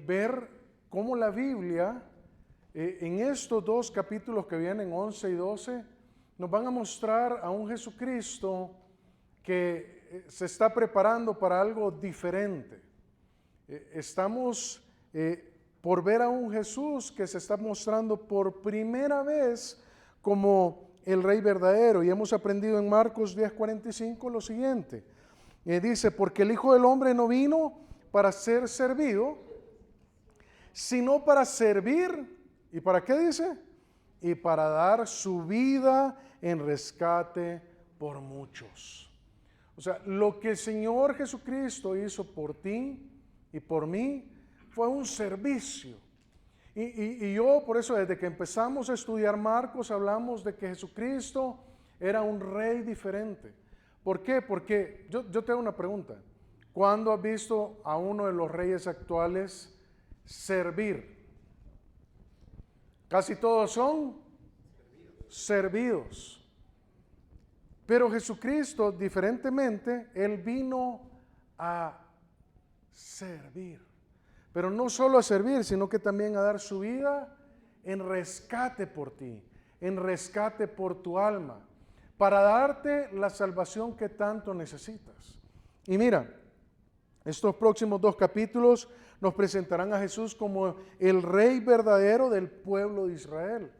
ver cómo la Biblia, en estos dos capítulos que vienen, 11 y 12, nos van a mostrar a un Jesucristo que se está preparando para algo diferente. Estamos por ver a un Jesús que se está mostrando por primera vez como el Rey verdadero. Y hemos aprendido en Marcos 10:45 lo siguiente. Dice, porque el Hijo del Hombre no vino para ser servido, sino para servir. ¿Y para qué dice? Y para dar su vida en rescate por muchos. O sea, lo que el Señor Jesucristo hizo por ti y por mí fue un servicio. Y yo por eso desde que empezamos a estudiar Marcos hablamos de que Jesucristo era un rey diferente. ¿Por qué? Porque yo te hago una pregunta. ¿Cuándo has visto a uno de los reyes actuales servir? Casi todos son servidos. Pero Jesucristo, diferentemente, Él vino a servir. Pero no solo a servir, sino que también a dar su vida en rescate por ti, en rescate por tu alma, para darte la salvación que tanto necesitas. Y mira, estos próximos dos capítulos nos presentarán a Jesús como el Rey verdadero del pueblo de Israel.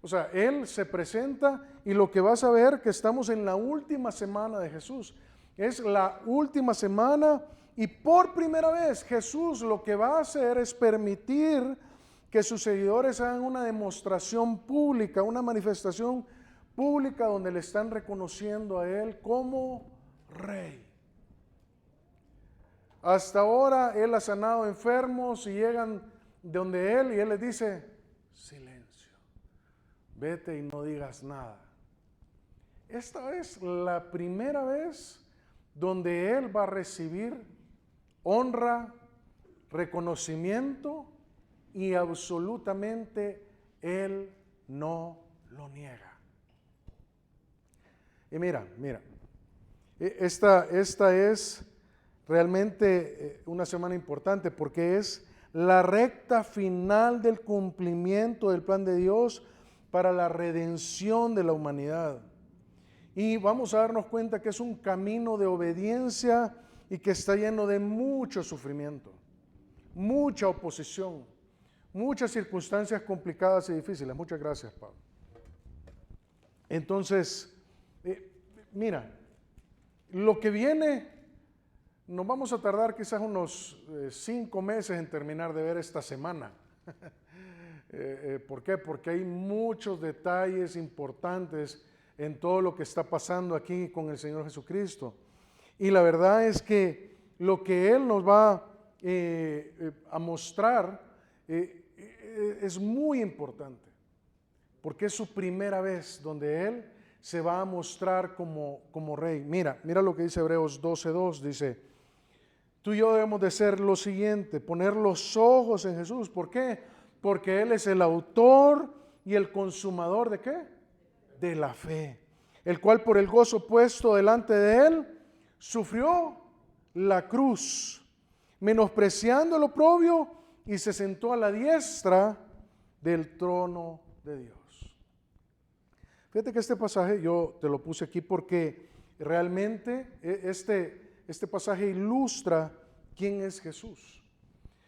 O sea, Él se presenta y lo que vas a ver que estamos en la última semana de Jesús. Es la última semana y por primera vez Jesús lo que va a hacer es permitir que sus seguidores hagan una demostración pública, una manifestación pública donde le están reconociendo a Él como Rey. Hasta ahora Él ha sanado enfermos y llegan de donde Él y Él les dice, silencio, vete y no digas nada. Esta es la primera vez donde Él va a recibir honra, reconocimiento y absolutamente Él no lo niega. Y mira, esta es realmente una semana importante porque es la recta final del cumplimiento del plan de Dios para la redención de la humanidad. Y vamos a darnos cuenta que es un camino de obediencia y que está lleno de mucho sufrimiento, mucha oposición, muchas circunstancias complicadas y difíciles. Muchas gracias, Pablo. Entonces, mira, lo que viene, nos vamos a tardar quizás unos 5 meses en terminar de ver esta semana. ¿Por qué? Porque hay muchos detalles importantes en todo lo que está pasando aquí con el Señor Jesucristo. Y la verdad es que lo que Él nos va a mostrar es muy importante, porque es su primera vez donde Él se va a mostrar como Rey. Mira lo que dice Hebreos 12:2, dice, tú y yo debemos de ser lo siguiente, poner los ojos en Jesús. ¿Por qué? Porque Él es el autor y el consumador ¿de qué? De la fe, el cual por el gozo puesto delante de Él, sufrió la cruz, menospreciando el oprobio, y se sentó a la diestra del trono de Dios. Fíjate que este pasaje yo te lo puse aquí porque realmente este pasaje ilustra quién es Jesús.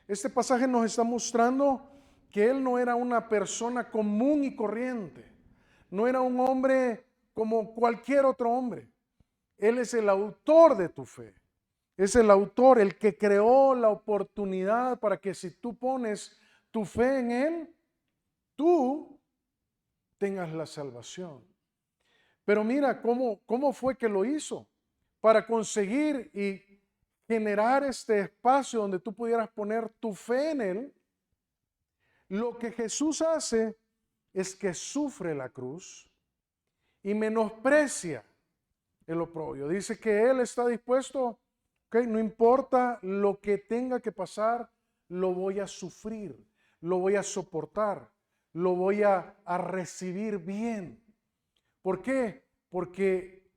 Este pasaje nos está mostrando que Él no era una persona común y corriente, no era un hombre como cualquier otro hombre. Él es el autor de tu fe. Es el autor, el que creó la oportunidad para que si tú pones tu fe en Él, tú tengas la salvación. Pero mira cómo fue que lo hizo para conseguir y generar este espacio donde tú pudieras poner tu fe en Él. Lo que Jesús hace es que sufre la cruz y menosprecia el oprobio. Dice que Él está dispuesto, no importa lo que tenga que pasar, lo voy a sufrir, lo voy a soportar, lo voy a recibir bien. ¿Por qué? Porque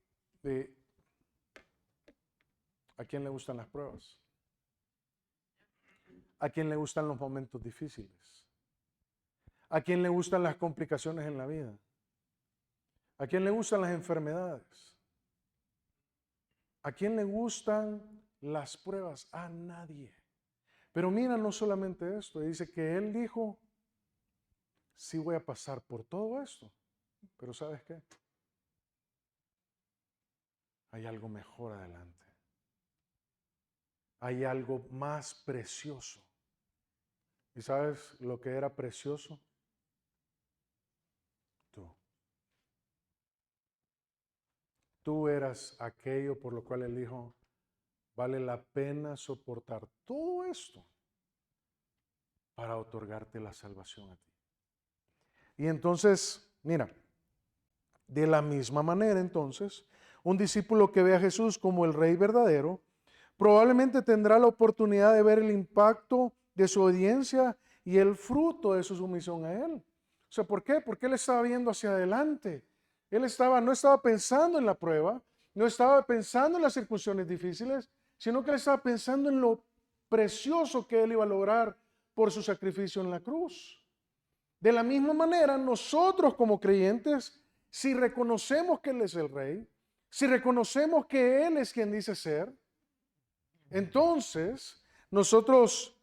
¿a quién le gustan las pruebas? a quien le gustan los momentos difíciles, a quien le gustan las complicaciones en la vida, a quien le gustan las enfermedades, a quien le gustan las pruebas, a nadie. Pero mira, no solamente esto, dice que él dijo, sí voy a pasar por todo esto, pero ¿sabes qué? Hay algo mejor adelante. Hay algo más precioso. ¿Y sabes lo que era precioso? Tú. Tú eras aquello por lo cual él dijo, vale la pena soportar todo esto para otorgarte la salvación a ti. Y entonces, mira, de la misma manera entonces, un discípulo que ve a Jesús como el Rey verdadero, probablemente tendrá la oportunidad de ver el impacto de su obediencia y el fruto de su sumisión a Él. O sea, ¿por qué? Porque Él estaba viendo hacia adelante. Él no estaba pensando en la prueba, no estaba pensando en las circunstancias difíciles, sino que Él estaba pensando en lo precioso que Él iba a lograr por su sacrificio en la cruz. De la misma manera, nosotros como creyentes, si reconocemos que Él es el Rey, si reconocemos que Él es quien dice ser, entonces nosotros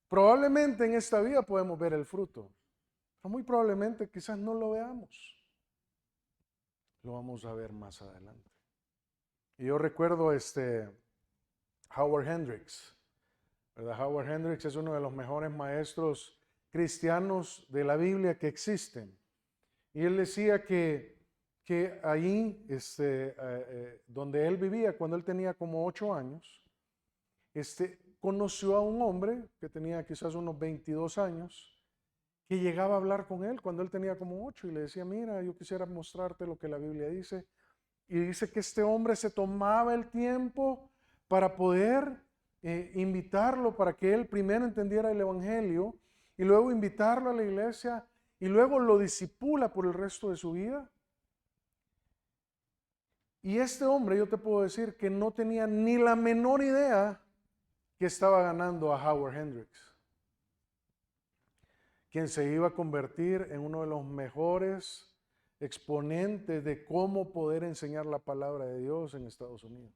probablemente en esta vida podemos ver el fruto, pero muy probablemente quizás no lo veamos. Lo vamos a ver más adelante. Y yo recuerdo Howard Hendricks, ¿verdad? Howard Hendricks es uno de los mejores maestros cristianos de la Biblia que existen. Y él decía que ahí, donde él vivía, cuando él tenía como 8 años, conoció a un hombre que tenía quizás unos 22 años, que llegaba a hablar con él cuando él tenía como 8 y le decía, mira, yo quisiera mostrarte lo que la Biblia dice. Y dice que este hombre se tomaba el tiempo para poder invitarlo, para que él primero entendiera el Evangelio y luego invitarlo a la iglesia y luego lo discipula por el resto de su vida. Y este hombre, yo te puedo decir que no tenía ni la menor idea que estaba ganando a Howard Hendricks, quien se iba a convertir en uno de los mejores exponentes de cómo poder enseñar la palabra de Dios en Estados Unidos.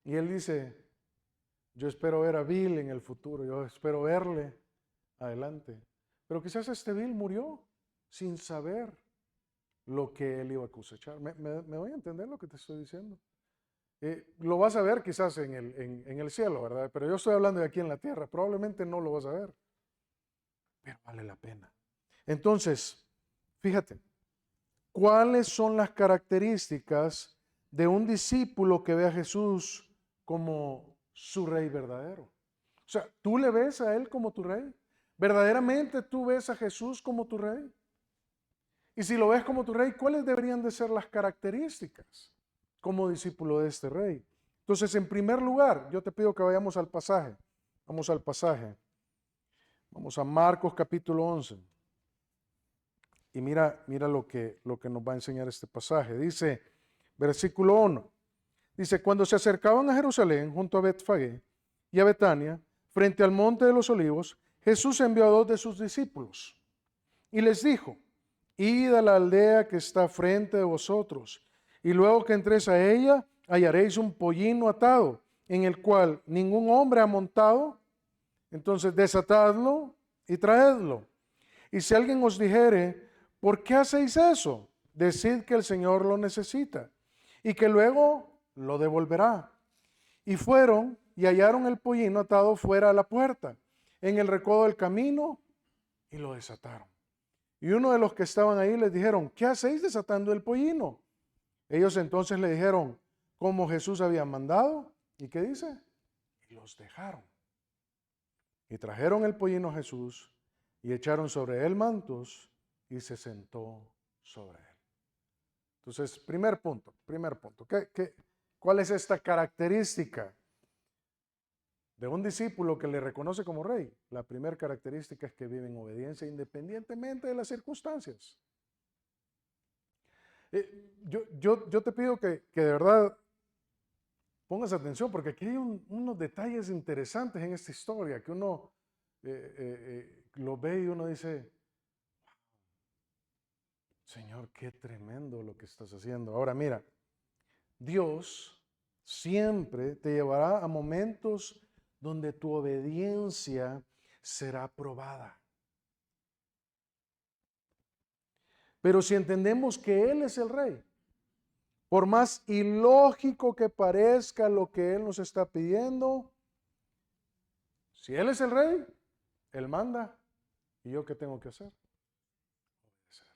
Y él dice, yo espero ver a Bill en el futuro, yo espero verle adelante. Pero quizás Bill murió sin saber lo que él iba a cosechar. ¿Me voy a entender lo que te estoy diciendo? Lo vas a ver quizás en el cielo, ¿verdad? Pero yo estoy hablando de aquí en la tierra. Probablemente no lo vas a ver. Pero vale la pena. Entonces, fíjate, ¿cuáles son las características de un discípulo que ve a Jesús como su Rey verdadero? O sea, ¿tú le ves a Él como tu Rey? ¿Verdaderamente tú ves a Jesús como tu Rey? Y si lo ves como tu Rey, ¿cuáles deberían de ser las características como discípulo de este Rey? Entonces, en primer lugar, yo te pido que vayamos al pasaje. Vamos al pasaje. Vamos a Marcos capítulo 11. Y mira lo que nos va a enseñar este pasaje. Dice, versículo 1. Dice, cuando se acercaban a Jerusalén, junto a Betfagé y a Betania, frente al monte de los olivos, Jesús envió a 2 de sus discípulos y les dijo, id a la aldea que está frente de vosotros, y luego que entréis a ella, hallaréis un pollino atado, en el cual ningún hombre ha montado. Entonces desatadlo y traedlo. Y si alguien os dijere, ¿por qué hacéis eso? Decid que el Señor lo necesita y que luego lo devolverá. Y fueron y hallaron el pollino atado fuera a la puerta, en el recodo del camino, y lo desataron. Y uno de los que estaban ahí les dijeron, ¿qué hacéis desatando el pollino? Ellos entonces le dijeron, como Jesús había mandado. ¿Y qué dice? Y los dejaron. Y trajeron el pollino a Jesús y echaron sobre él mantos y se sentó sobre él. Entonces, primer punto. ¿Cuál es esta característica de un discípulo que le reconoce como rey? La primera característica es que vive en obediencia independientemente de las circunstancias. Yo te pido que de verdad póngase atención porque aquí hay unos detalles interesantes en esta historia que uno lo ve y uno dice, Señor, qué tremendo lo que estás haciendo. Ahora mira, Dios siempre te llevará a momentos donde tu obediencia será probada. Pero si entendemos que Él es el Rey, por más ilógico que parezca lo que Él nos está pidiendo, si Él es el Rey, Él manda. ¿Y yo qué tengo que hacer? Obedecer.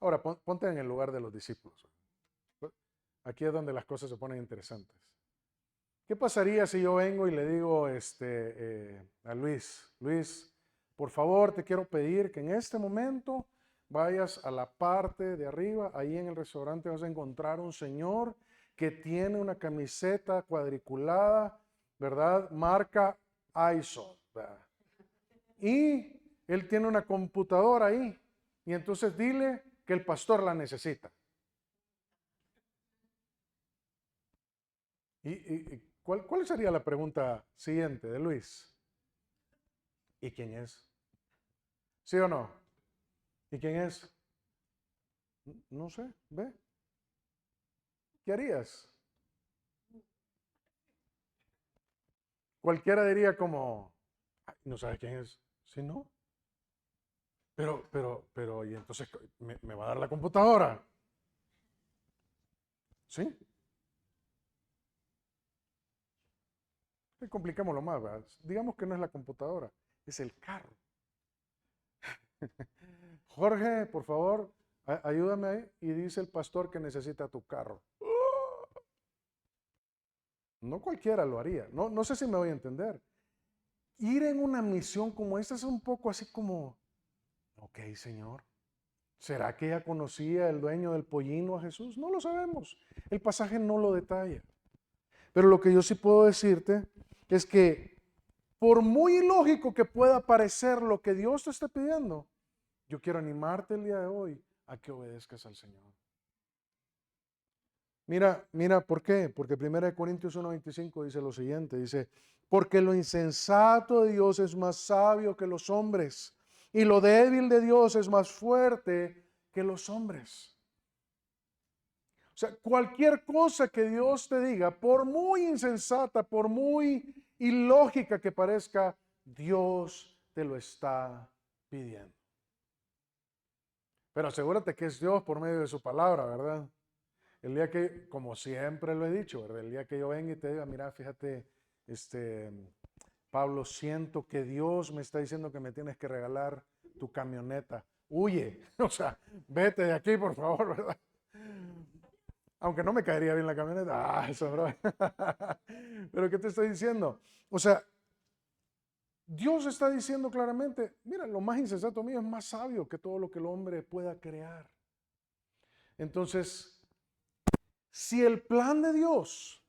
Ahora, ponte en el lugar de los discípulos. Aquí es donde las cosas se ponen interesantes. ¿Qué pasaría si yo vengo y le digo a Luis, por favor, te quiero pedir que en este momento vayas a la parte de arriba, ahí en el restaurante vas a encontrar un señor que tiene una camiseta cuadriculada, ¿verdad? Marca ISO, ¿verdad? Y él tiene una computadora ahí, y entonces dile que el pastor la necesita. ¿Cuál sería la pregunta siguiente de Luis? ¿Y quién es? ¿Sí o no? ¿Y quién es? No sé, ve. ¿Qué harías? Cualquiera diría como, "Ay, no sabes quién es. ¿Sí, no? Y entonces me va a dar la computadora. ¿Sí? Complicémoslo más, ¿verdad? Digamos que no es la computadora, es el carro. Jorge, por favor, ayúdame ahí. Y dice el pastor que necesita tu carro. No cualquiera lo haría. No sé si me voy a entender. Ir en una misión como esta es un poco así como, ok, Señor, ¿será que ya conocía el dueño del pollino a Jesús? No lo sabemos. El pasaje no lo detalla. Pero lo que yo sí puedo decirte es que por muy ilógico que pueda parecer lo que Dios te está pidiendo, yo quiero animarte el día de hoy a que obedezcas al Señor. Mira, ¿por qué? Porque 1 Corintios 1:25 dice lo siguiente, dice, porque lo insensato de Dios es más sabio que los hombres, y lo débil de Dios es más fuerte que los hombres. O sea, cualquier cosa que Dios te diga, por muy insensata, por muy ilógica que parezca, Dios te lo está pidiendo. Pero asegúrate que es Dios por medio de su palabra, ¿verdad? El día que, como siempre lo he dicho, ¿verdad? El día que yo venga y te diga, mira, fíjate, Pablo, siento que Dios me está diciendo que me tienes que regalar tu camioneta. Huye, o sea, vete de aquí, por favor, ¿verdad? Aunque no me caería bien la camioneta. Ah, eso, bro. Pero ¿qué te estoy diciendo? O sea, Dios está diciendo claramente, mira, lo más insensato mío es más sabio que todo lo que el hombre pueda crear. Entonces, si el plan de Dios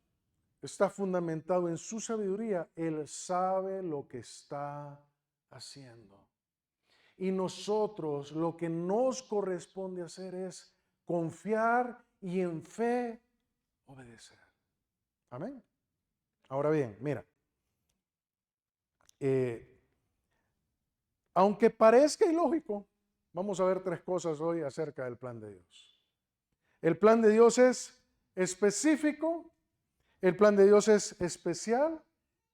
está fundamentado en su sabiduría, Él sabe lo que está haciendo. Y nosotros lo que nos corresponde hacer es confiar y en fe obedecer. Amén. Ahora bien, mira, eh, aunque parezca ilógico, vamos a ver tres cosas hoy acerca del plan de Dios. El plan de Dios es específico, el plan de Dios es especial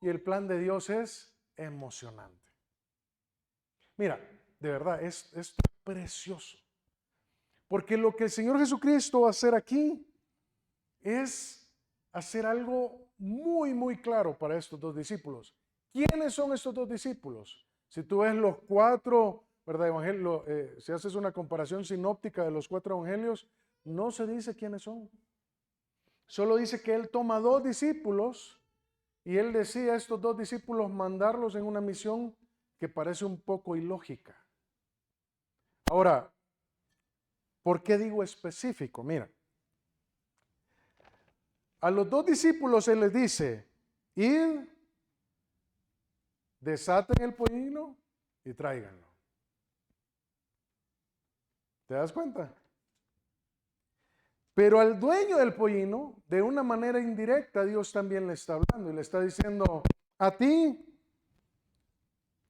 y el plan de Dios es emocionante. Mira, de verdad, esto es precioso. Porque lo que el Señor Jesucristo va a hacer aquí es hacer algo muy, muy claro para estos dos discípulos. ¿Quiénes son estos dos discípulos? Si tú ves los cuatro, ¿verdad? Evangelio, si haces una comparación sinóptica de los cuatro evangelios, no se dice quiénes son. Solo dice que él toma dos discípulos y él decía a estos dos discípulos mandarlos en una misión que parece un poco ilógica. Ahora, ¿por qué digo específico? Mira, a los dos discípulos él les dice, id, desaten el pollino y tráiganlo. ¿Te das cuenta? Pero al dueño del pollino, de una manera indirecta, Dios también le está hablando y le está diciendo, a ti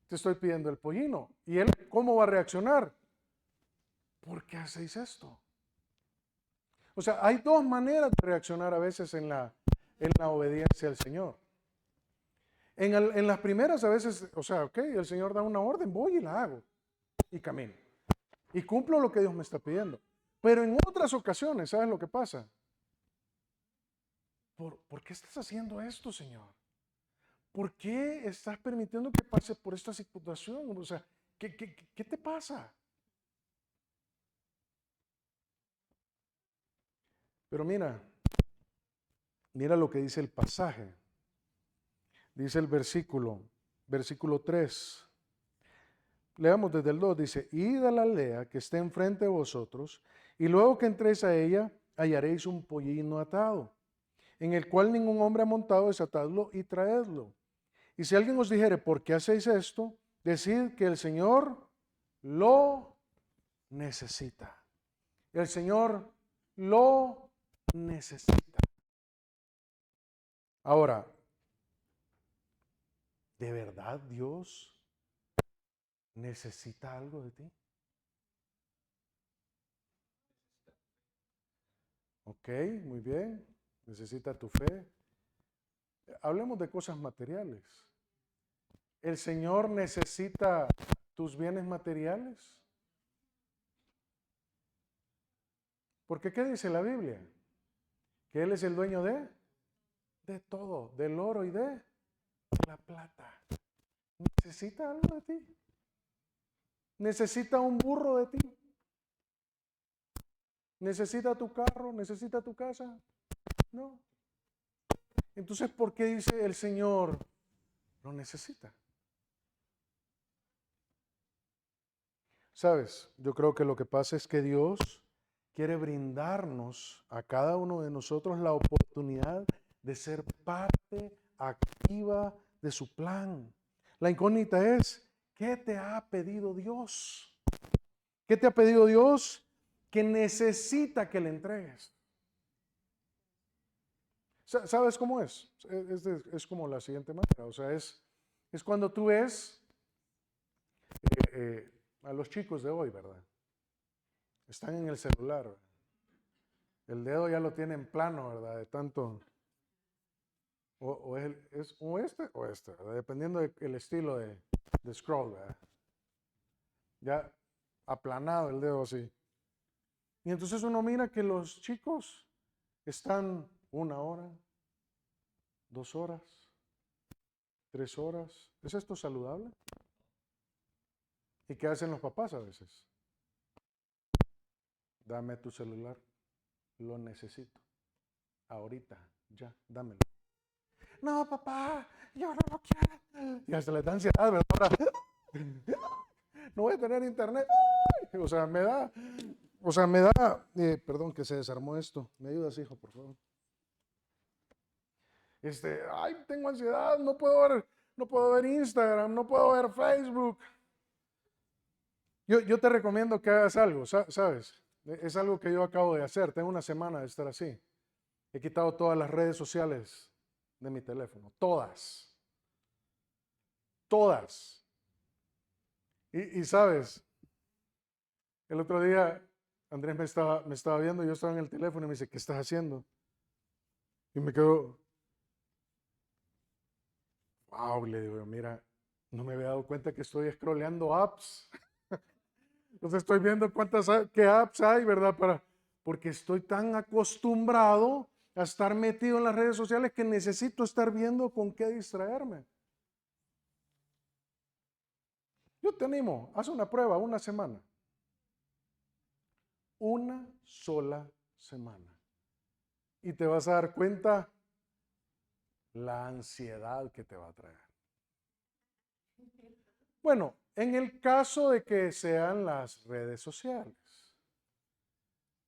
te estoy pidiendo el pollino. ¿Y él cómo va a reaccionar? ¿Por qué hacéis esto? O sea, hay dos maneras de reaccionar a veces en la obediencia al Señor. En las primeras a veces, o sea, ok, el Señor da una orden, voy y la hago y camino. Y cumplo lo que Dios me está pidiendo. Pero en otras ocasiones, ¿sabes lo que pasa? ¿Por qué estás haciendo esto, Señor? ¿Por qué estás permitiendo que pase por esta situación? O sea, ¿qué te pasa? Pero mira lo que dice el pasaje. Dice el versículo 3. Leamos desde el 2, dice, id a la aldea que esté enfrente de vosotros, y luego que entréis a ella, hallaréis un pollino atado, en el cual ningún hombre ha montado, desatadlo y traedlo. Y si alguien os dijere, ¿por qué hacéis esto? Decid que el Señor lo necesita. El Señor lo necesita. Ahora, ¿de verdad Dios necesita algo de ti? Ok, muy bien. Necesita tu fe. Hablemos de cosas materiales. ¿El Señor necesita tus bienes materiales? Porque ¿qué dice la Biblia? Que Él es el dueño de todo, del oro y de la plata. ¿Necesita algo de ti? ¿Necesita un burro de ti? ¿Necesita tu carro? ¿Necesita tu casa? No. Entonces, ¿por qué dice el Señor lo necesita? ¿Sabes? Yo creo que lo que pasa es que Dios quiere brindarnos a cada uno de nosotros la oportunidad de ser parte activa de su plan. La incógnita es, ¿qué te ha pedido Dios? ¿Qué te ha pedido Dios que necesita que le entregues? ¿Sabes cómo es? Es como la siguiente manera, o sea, es cuando tú ves a los chicos de hoy, ¿verdad? Están en el celular, ¿verdad? El dedo ya lo tienen plano, ¿verdad? De tanto, es o este, ¿verdad? Dependiendo del estilo de scroll, ¿verdad? Ya aplanado el dedo así. Y entonces uno mira que los chicos están 1 hora, 2 horas, 3 horas. ¿Es esto saludable? ¿Y qué hacen los papás a veces? Dame tu celular, lo necesito. Ahorita, ya, dámelo. No, papá, yo no lo quiero. Y hasta le da ansiedad, ¿verdad? Ahora, no voy a tener internet. Perdón que se desarmó esto. ¿Me ayudas, hijo, por favor? Ay, tengo ansiedad, no puedo ver Instagram, no puedo ver Facebook. Yo te recomiendo que hagas algo, ¿sabes? Es algo que yo acabo de hacer. Tengo una semana de estar así. He quitado todas las redes sociales de mi teléfono. Todas. Todas. Y sabes, el otro día Andrés me estaba viendo, yo estaba en el teléfono y me dice, ¿qué estás haciendo? Y me quedo, wow, le digo, mira, no me había dado cuenta que estoy scrolleando apps. Entonces estoy viendo qué apps hay, ¿verdad? Porque estoy tan acostumbrado a estar metido en las redes sociales que necesito estar viendo con qué distraerme. Yo te animo, haz una prueba, 1 semana. 1 sola semana. Y te vas a dar cuenta la ansiedad que te va a traer. Bueno, en el caso de que sean las redes sociales.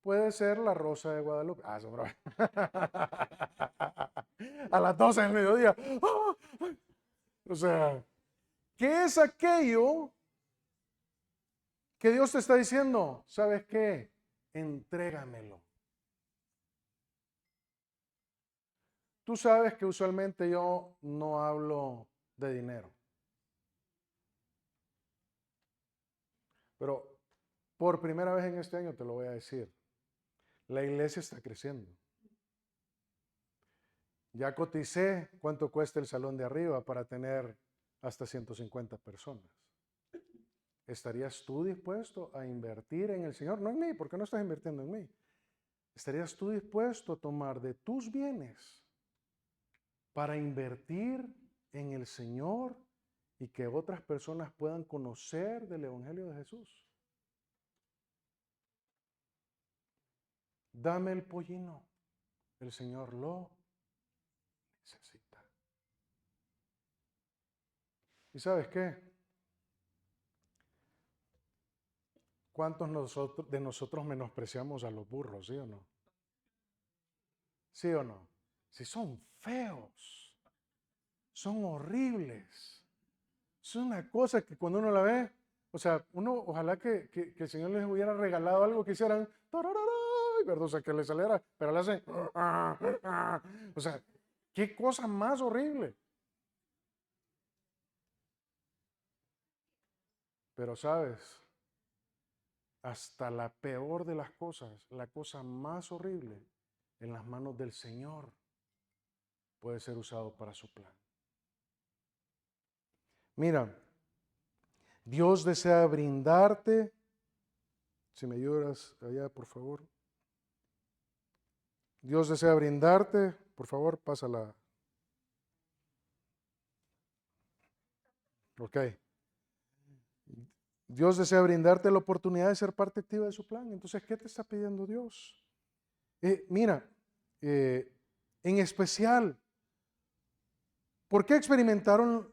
Puede ser la Rosa de Guadalupe. A las 12 del mediodía. O sea, ¿qué es aquello que Dios te está diciendo? ¿Sabes qué? Entrégamelo. tú sabes que usualmente yo no hablo de dinero. Pero por primera vez en este año te lo voy a decir. La iglesia está creciendo. Ya coticé cuánto cuesta el salón de arriba para tener hasta 150 personas. ¿Estarías tú dispuesto a invertir en el Señor? No en mí, porque no estás invirtiendo en mí. ¿Estarías tú dispuesto a tomar de tus bienes para invertir en el Señor y que otras personas puedan conocer del Evangelio de Jesús? Dame el pollino. El Señor lo necesita. ¿Y sabes qué? ¿Cuántos de nosotros menospreciamos a los burros, sí o no? ¿Sí o no? Si son feos, son horribles. Es una cosa que cuando uno la ve, o sea, uno ojalá que el Señor les hubiera regalado algo que hicieran, perdón, o sea, que les saliera, pero le hacen, o sea, qué cosa más horrible. Pero sabes, hasta la peor de las cosas, la cosa más horrible, en las manos del Señor, puede ser usado para su plan. Mira, Dios desea brindarte, si me ayudas allá, por favor. Dios desea brindarte, por favor, pásala. Ok. Dios desea brindarte la oportunidad de ser parte activa de su plan. Entonces, ¿qué te está pidiendo Dios? Mira, en especial, ¿por qué experimentaron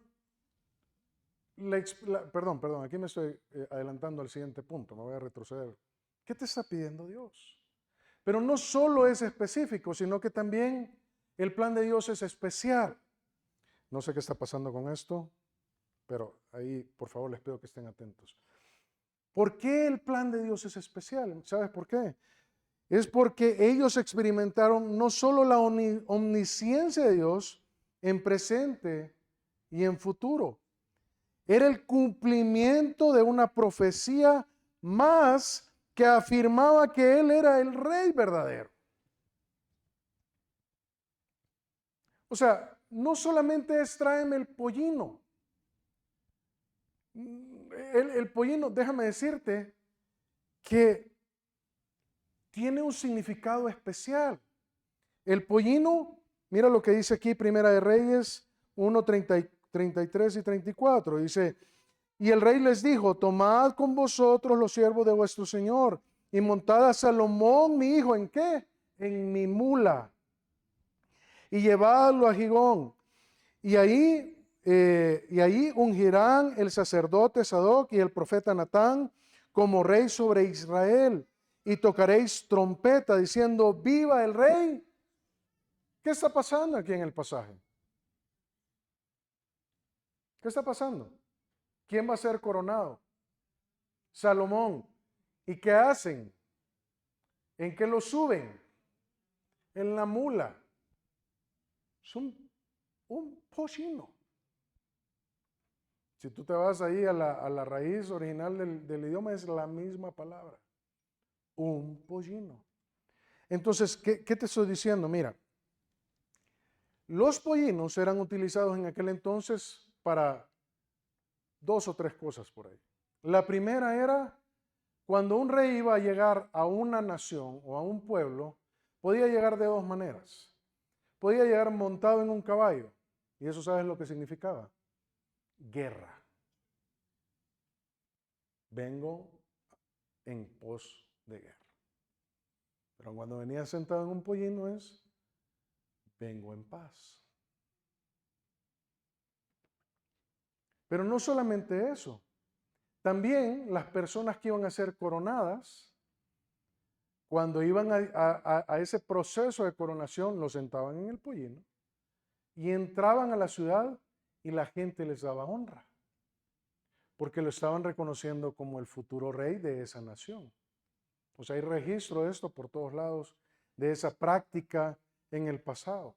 perdón, aquí me estoy adelantando al siguiente punto, me voy a retroceder. ¿Qué te está pidiendo Dios? Pero no solo es específico, sino que también el plan de Dios es especial. No sé qué está pasando con esto, pero ahí por favor les pido que estén atentos. ¿Por qué el plan de Dios es especial? ¿Sabes por qué? Es porque ellos experimentaron no solo la omnisciencia de Dios en presente y en futuro. Era el cumplimiento de una profecía más que afirmaba que Él era el Rey verdadero. O sea, no solamente es tráeme el pollino. El pollino, déjame decirte que tiene un significado especial. El pollino, mira lo que dice aquí Primera de Reyes 1, 33 y 34. Dice, y el rey les dijo, tomad con vosotros los siervos de vuestro señor y montad a Salomón mi hijo, ¿en qué? En mi mula. Y llevadlo a Gigón. Y ahí ungirán el sacerdote Sadoc y el profeta Natán como rey sobre Israel. Y tocaréis trompeta diciendo, viva el rey. ¿Qué está pasando aquí en el pasaje? ¿Qué está pasando? ¿Quién va a ser coronado? Salomón. ¿Y qué hacen? ¿En qué lo suben? En la mula. Es un pollino. Si tú te vas ahí a la raíz original del idioma, es la misma palabra. Un pollino. Entonces, ¿qué te estoy diciendo? Mira, los pollinos eran utilizados en aquel entonces para 2 o 3 cosas por ahí. La primera era cuando un rey iba a llegar a una nación o a un pueblo, podía llegar de 2 maneras. Podía llegar montado en un caballo, y eso sabes lo que significaba. Guerra. Vengo en pos de guerra. Pero cuando venía sentado en un pollino es, vengo en paz. Pero no solamente eso. También las personas que iban a ser coronadas, cuando iban a ese proceso de coronación, lo sentaban en el pollino y entraban a la ciudad y la gente les daba honra, porque lo estaban reconociendo como el futuro rey de esa nación. O sea, hay registro de esto por todos lados, de esa práctica en el pasado.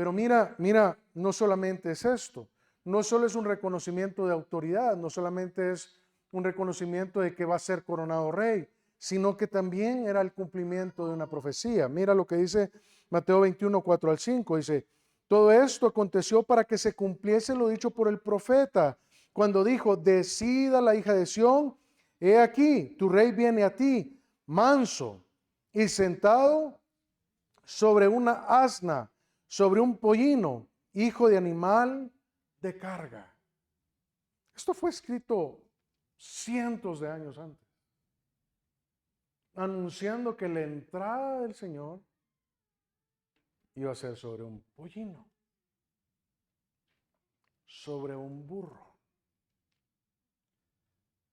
Pero mira, no solamente es esto, no solo es un reconocimiento de autoridad, no solamente es un reconocimiento de que va a ser coronado rey, sino que también era el cumplimiento de una profecía. Mira lo que dice Mateo 21, 4 al 5, dice, todo esto aconteció para que se cumpliese lo dicho por el profeta, cuando dijo, decida la hija de Sión, he aquí, tu rey viene a ti, manso y sentado sobre una asna, sobre un pollino, hijo de animal de carga. Esto fue escrito cientos de años antes, anunciando que la entrada del Señor iba a ser sobre un pollino, sobre un burro,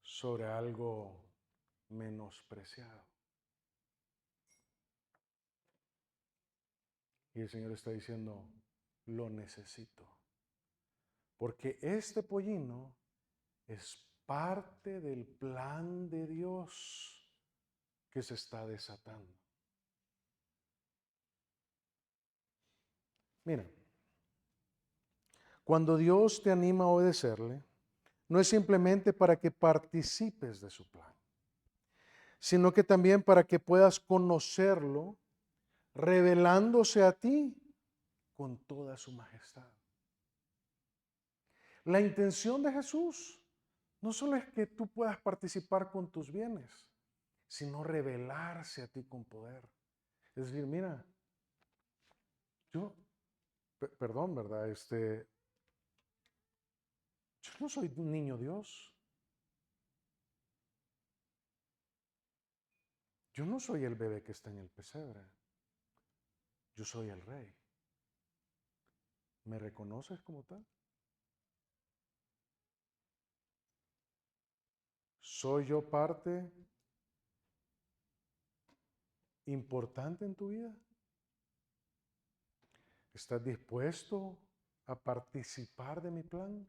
sobre algo menospreciado. Y el Señor está diciendo, lo necesito, porque este pollino es parte del plan de Dios que se está desatando. Mira, cuando Dios te anima a obedecerle, no es simplemente para que participes de su plan, sino que también para que puedas conocerlo, revelándose a ti con toda su majestad. La intención de Jesús no solo es que tú puedas participar con tus bienes, sino revelarse a ti con poder. Es decir, mira, yo, perdón, ¿verdad? Yo no soy un niño Dios. Yo no soy el bebé que está en el pesebre. Yo soy el rey. ¿Me reconoces como tal? ¿Soy yo parte importante en tu vida? ¿Estás dispuesto a participar de mi plan?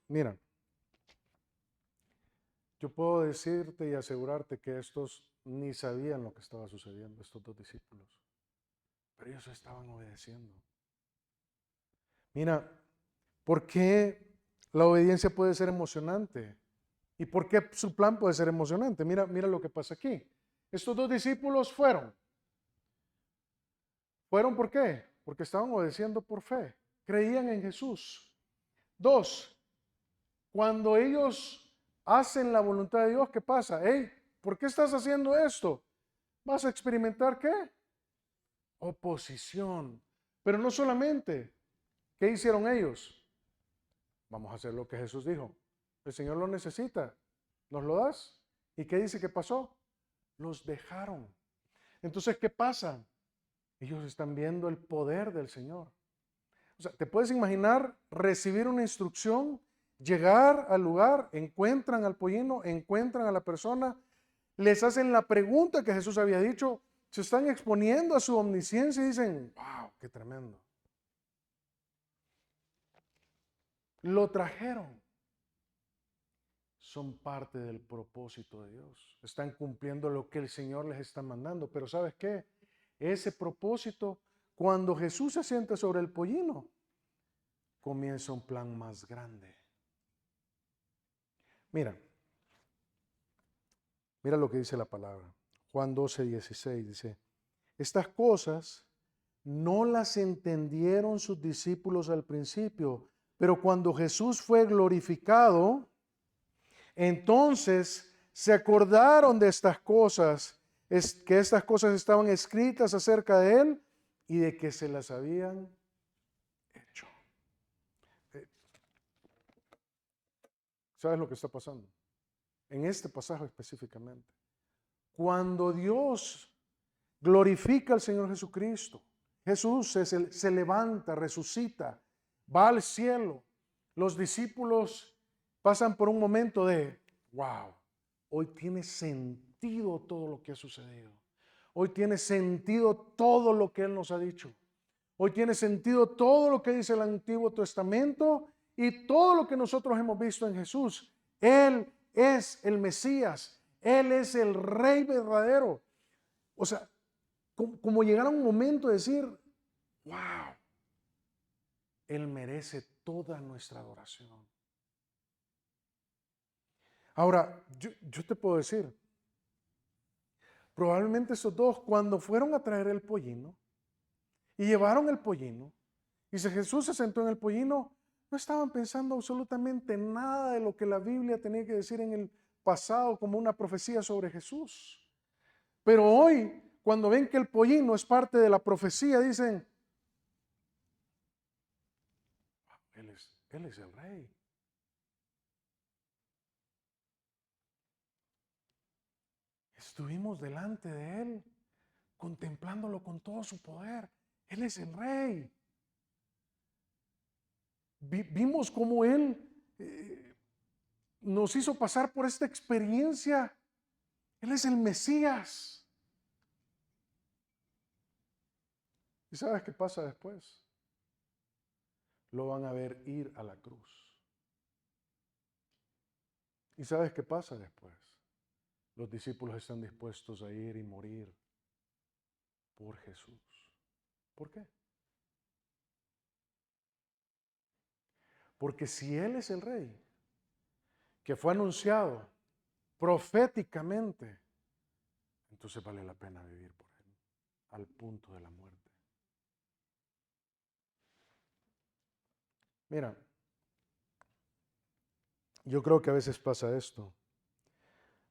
Mira, yo puedo decirte y asegurarte que estos ni sabían lo que estaba sucediendo, estos dos discípulos, pero ellos estaban obedeciendo. Mira, ¿por qué la obediencia puede ser emocionante? ¿Y por qué su plan puede ser emocionante? Mira lo que pasa aquí. Estos dos discípulos fueron. ¿Fueron por qué? Porque estaban obedeciendo por fe. Creían en Jesús. Dos, cuando ellos hacen la voluntad de Dios, ¿qué pasa? Hey, ¿por qué estás haciendo esto? ¿Vas a experimentar qué? Oposición. Pero no solamente. ¿Qué hicieron ellos? Vamos a hacer lo que Jesús dijo. El Señor lo necesita. ¿Nos lo das? ¿Y qué dice que pasó? Los dejaron. Entonces, ¿qué pasa? Ellos están viendo el poder del Señor. O sea, ¿te puedes imaginar recibir una instrucción, llegar al lugar, encuentran al pollino, encuentran a la persona, les hacen la pregunta que Jesús había dicho, se están exponiendo a su omnisciencia y dicen, wow, qué tremendo. Lo trajeron. Son parte del propósito de Dios. Están cumpliendo lo que el Señor les está mandando. Pero ¿sabes qué? Ese propósito, cuando Jesús se sienta sobre el pollino, comienza un plan más grande. Mira lo que dice la palabra. Juan 12:16 dice, estas cosas no las entendieron sus discípulos al principio, pero cuando Jesús fue glorificado, entonces se acordaron de estas cosas, que estas cosas estaban escritas acerca de él y de que se las habían hecho. ¿Sabes lo que está pasando? En este pasaje específicamente. Cuando Dios glorifica al Señor Jesucristo, Jesús se levanta, resucita, va al cielo. Los discípulos pasan por un momento de, wow, hoy tiene sentido todo lo que ha sucedido. Hoy tiene sentido todo lo que Él nos ha dicho. Hoy tiene sentido todo lo que dice el Antiguo Testamento y todo lo que nosotros hemos visto en Jesús. Él es el Mesías. Él es el Rey verdadero. O sea, como llegar a un momento de decir, wow, Él merece toda nuestra adoración. Ahora, yo te puedo decir, probablemente esos dos, cuando fueron a traer el pollino y llevaron el pollino, y Jesús se sentó en el pollino, no estaban pensando absolutamente nada de lo que la Biblia tenía que decir en el pasado como una profecía sobre Jesús. Pero hoy, cuando ven que el pollino es parte de la profecía, dicen, Él es el rey. Estuvimos delante de Él, contemplándolo con todo su poder. Él es el rey. Vimos cómo Él nos hizo pasar por esta experiencia. Él es el Mesías. ¿Y sabes qué pasa después? Lo van a ver ir a la cruz. ¿Y sabes qué pasa después? Los discípulos están dispuestos a ir y morir por Jesús. ¿Por qué? Porque si Él es el rey, que fue anunciado proféticamente, entonces vale la pena vivir por Él, al punto de la muerte. Mira, yo creo que a veces pasa esto.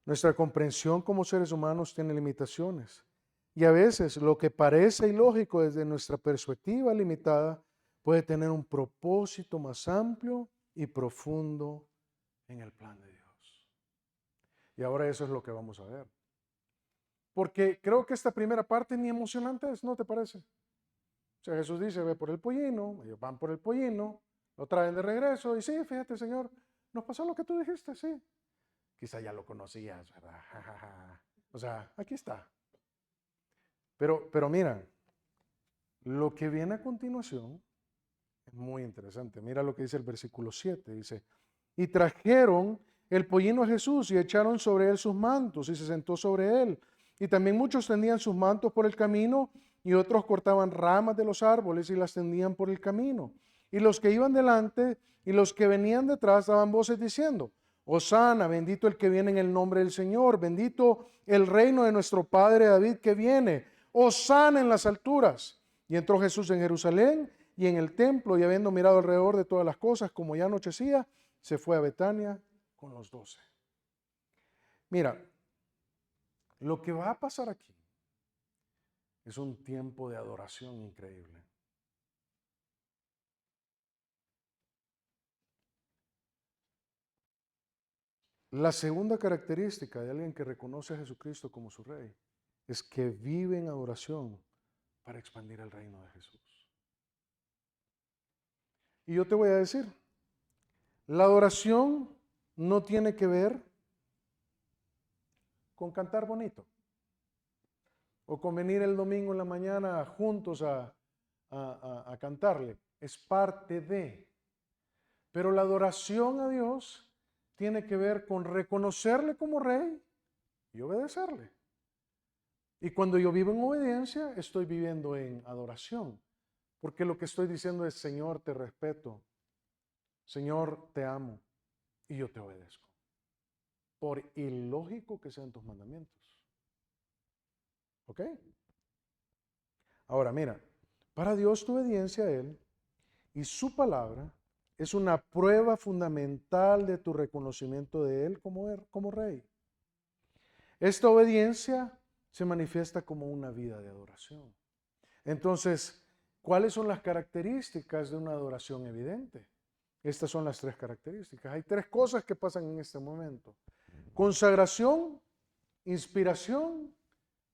Nuestra comprensión como seres humanos tiene limitaciones. Y a veces lo que parece ilógico desde nuestra perspectiva limitada puede tener un propósito más amplio y profundo en el plan de Dios. Y ahora eso es lo que vamos a ver. Porque creo que esta primera parte ni emocionante es, ¿no te parece? O sea, Jesús dice, ve por el pollino, ellos van por el pollino, lo traen de regreso y sí, fíjate, Señor, nos pasó lo que tú dijiste, sí. Quizá ya lo conocías, ¿verdad? O sea, aquí está. Pero mira, lo que viene a continuación es muy interesante. Mira lo que dice el versículo 7. Dice, y trajeron el pollino a Jesús y echaron sobre él sus mantos y se sentó sobre él. Y también muchos tendían sus mantos por el camino y otros cortaban ramas de los árboles y las tendían por el camino. Y los que iban delante y los que venían detrás daban voces diciendo, Hosana, bendito el que viene en el nombre del Señor, bendito el reino de nuestro Padre David que viene, Hosana en las alturas. Y entró Jesús en Jerusalén y en el templo, y habiendo mirado alrededor de todas las cosas, como ya anochecía, se fue a Betania con los 12. Mira, lo que va a pasar aquí es un tiempo de adoración increíble. La segunda característica de alguien que reconoce a Jesucristo como su Rey es que vive en adoración para expandir el reino de Jesús. Y yo te voy a decir, la adoración no tiene que ver con cantar bonito o con venir el domingo en la mañana juntos a cantarle. Es parte de. Pero la adoración a Dios tiene que ver con reconocerle como Rey y obedecerle. Y cuando yo vivo en obediencia, estoy viviendo en adoración. Porque lo que estoy diciendo es, Señor, te respeto. Señor, te amo. Y yo te obedezco. Por ilógico que sean tus mandamientos. ¿Ok? Ahora, mira, para Dios tu obediencia a Él y su palabra es una prueba fundamental de tu reconocimiento de Él como Rey. Esta obediencia se manifiesta como una vida de adoración. Entonces, ¿cuáles son las características de una adoración evidente? Estas son las tres características. Hay tres cosas que pasan en este momento. Consagración, inspiración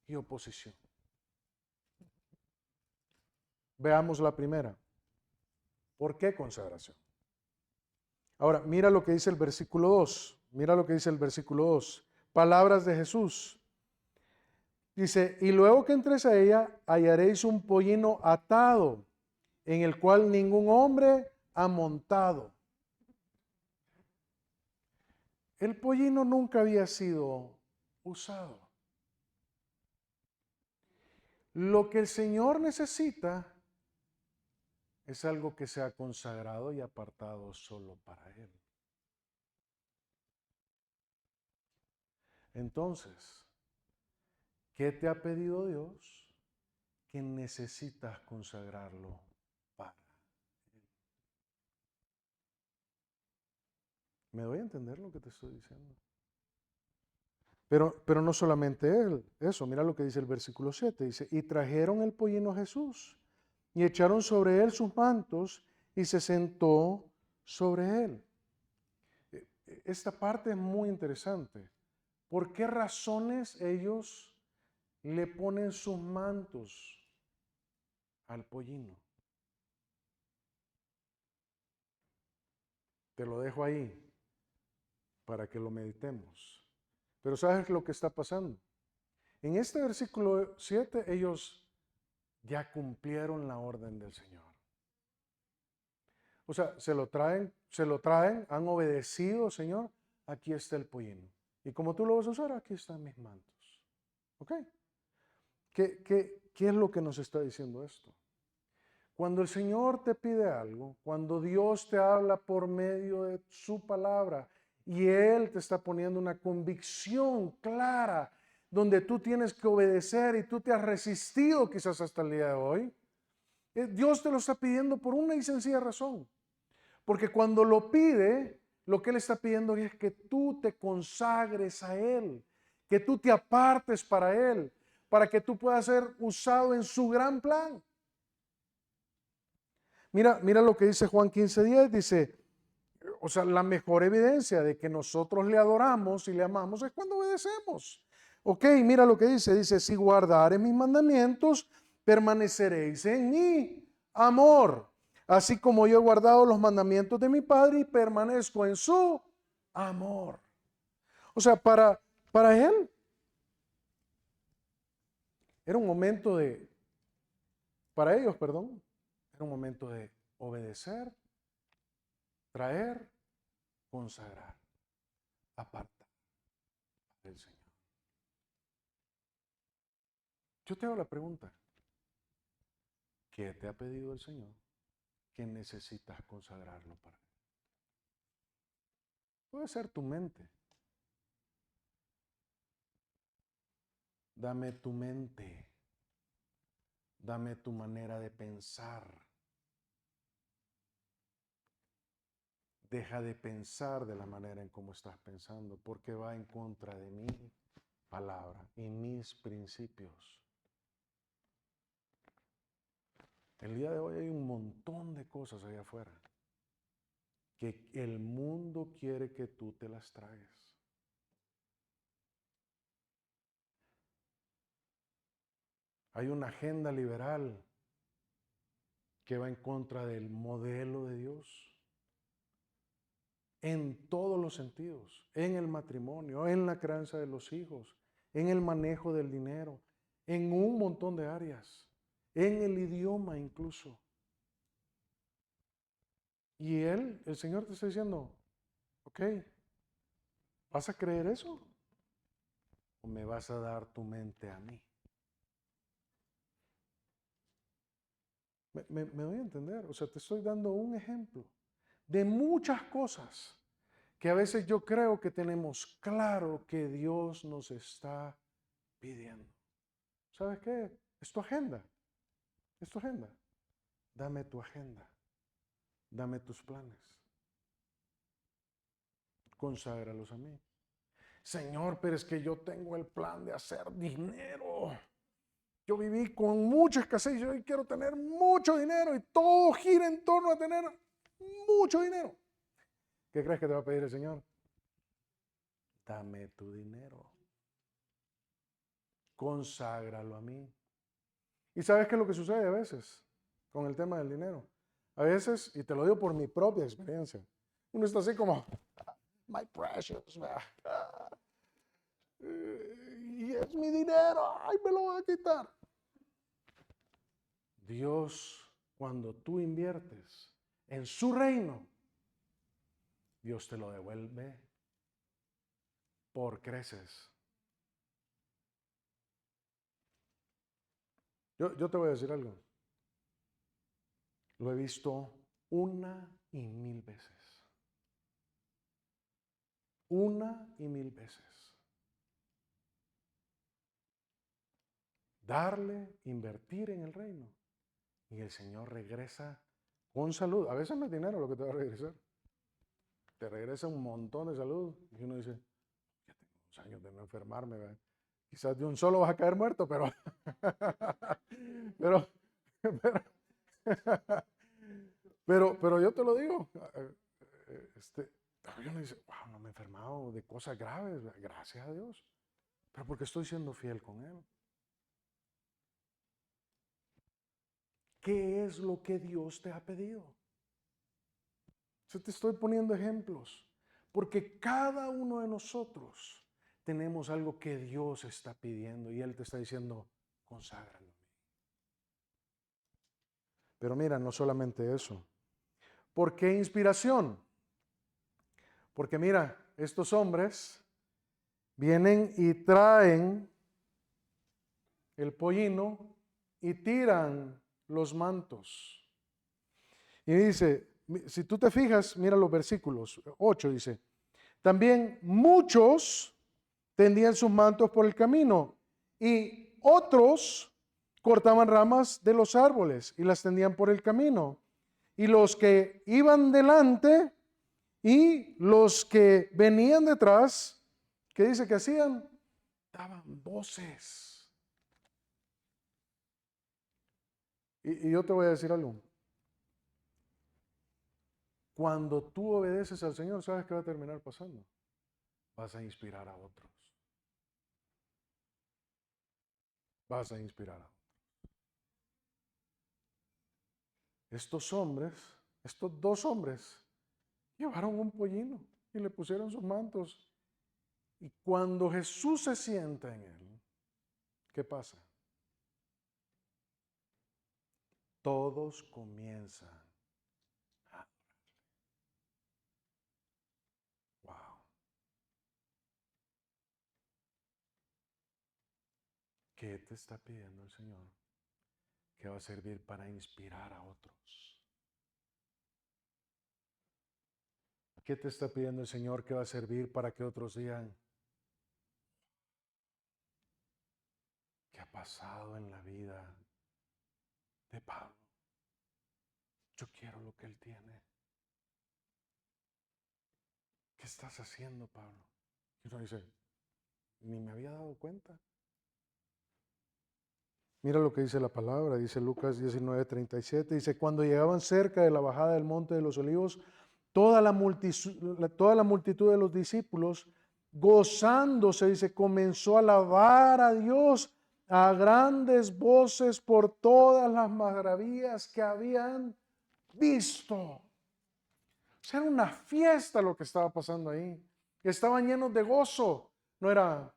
y oposición. Veamos la primera. ¿Por qué consagración? Ahora, mira lo que dice el versículo 2. Mira lo que dice el versículo 2. Palabras de Jesús. Dice, y luego que entres a ella, hallaréis un pollino atado, en el cual ningún hombre ha montado. El pollino nunca había sido usado. Lo que el Señor necesita es algo que sea consagrado y apartado solo para Él. Entonces, ¿qué te ha pedido Dios que necesitas consagrarlo para Él? ¿Me doy a entender lo que te estoy diciendo? Pero no solamente eso, mira lo que dice el versículo 7, dice, y trajeron el pollino a Jesús, y echaron sobre él sus mantos, y se sentó sobre él. Esta parte es muy interesante. ¿Por qué razones ellos le ponen sus mantos al pollino? Te lo dejo ahí para que lo meditemos. Pero ¿sabes lo que está pasando? En este versículo 7 ellos ya cumplieron la orden del Señor. O sea, se lo traen, han obedecido, Señor, aquí está el pollino. Y como tú lo vas a usar, aquí están mis mantos. ¿Ok? ¿Qué es lo que nos está diciendo esto? Cuando el Señor te pide algo, cuando Dios te habla por medio de su palabra y Él te está poniendo una convicción clara donde tú tienes que obedecer y tú te has resistido quizás hasta el día de hoy, Dios te lo está pidiendo por una y sencilla razón. Porque cuando lo pide, lo que Él está pidiendo es que tú te consagres a Él, que tú te apartes para Él, para que tú puedas ser usado en su gran plan. Mira lo que dice Juan 15:10, dice, o sea, la mejor evidencia de que nosotros le adoramos y le amamos es cuando obedecemos. Ok, mira lo que dice, si guardares mis mandamientos, permaneceréis en mi amor, así como yo he guardado los mandamientos de mi Padre y permanezco en su amor. O sea, para él era un momento para ellos, perdón, era un momento de obedecer, traer, consagrar, apartar del Señor. Yo te hago la pregunta, ¿qué te ha pedido el Señor que necesitas consagrarlo para Él? Puede ser tu mente. Dame tu mente. Dame tu manera de pensar. Deja de pensar de la manera en cómo estás pensando, porque va en contra de mi palabra y mis principios. El día de hoy hay un montón de cosas allá afuera que el mundo quiere que tú te las tragues. Hay una agenda liberal que va en contra del modelo de Dios. En todos los sentidos, en el matrimonio, en la crianza de los hijos, en el manejo del dinero, en un montón de áreas, en el idioma incluso. Y el Señor te está diciendo, ok, ¿vas a creer eso? ¿O me vas a dar tu mente a mí? Me doy a entender, o sea, te estoy dando un ejemplo de muchas cosas que a veces yo creo que tenemos claro que Dios nos está pidiendo. ¿Sabes qué? Es tu agenda. Es tu agenda. Dame tu agenda. Dame tus planes. Conságralos a mí. Señor, pero es que yo tengo el plan de hacer dinero. Yo viví con mucha escasez. Yo quiero tener mucho dinero y todo gira en torno a tener mucho dinero. ¿Qué crees que te va a pedir el Señor? Dame tu dinero. Conságralo a mí. ¿Y sabes qué es lo que sucede a veces con el tema del dinero? A veces, y te lo digo por mi propia experiencia, uno está así como, my precious, y es mi dinero, ay, me lo voy a quitar. Dios, cuando tú inviertes en su reino, Dios te lo devuelve por creces. Yo te voy a decir algo. Lo he visto 1,000 veces. 1,000 veces. Darle, invertir en el reino. Y el Señor regresa con salud. A veces no es dinero lo que te va a regresar. Te regresa un montón de salud. Y uno dice, ya tengo unos años de no enfermarme, ¿verdad? Quizás de un solo vas a caer muerto, pero pero, pero yo te lo digo, uno dice, wow, no me he enfermado de cosas graves, gracias a Dios, pero porque estoy siendo fiel con Él. ¿Qué es lo que Dios te ha pedido? Yo te estoy poniendo ejemplos, porque cada uno de nosotros tenemos algo que Dios está pidiendo y Él te está diciendo, conságralo. Pero mira, no solamente eso. ¿Por qué inspiración? Porque mira, estos hombres vienen y traen el pollino y tiran los mantos. Y dice, si tú te fijas, mira los versículos 8, dice, también muchos tendían sus mantos por el camino y otros cortaban ramas de los árboles y las tendían por el camino. Y los que iban delante y los que venían detrás, ¿qué dice que hacían? Daban voces. Y yo te voy a decir algo. Cuando tú obedeces al Señor, ¿sabes qué va a terminar pasando? Vas a inspirar a otros. Vas a inspirar a otros. Estos hombres, estos dos hombres, llevaron un pollino y le pusieron sus mantos. Y cuando Jesús se sienta en él, ¿qué pasa? Todos comienzan a adorarle. Wow. ¿Qué te está pidiendo el Señor? Que va a servir para inspirar a otros. ¿Qué te está pidiendo el Señor que va a servir para que otros digan, ¿qué ha pasado en la vida de Pablo? Yo quiero lo que él tiene. ¿Qué estás haciendo, Pablo? Y uno dice, ni me había dado cuenta. Mira lo que dice la palabra, dice Lucas 19:37, dice, cuando llegaban cerca de la bajada del monte de los olivos, toda la multitud de los discípulos, gozándose, dice, comenzó a alabar a Dios a grandes voces por todas las maravillas que habían visto. O sea, era una fiesta lo que estaba pasando ahí. Estaban llenos de gozo. No era,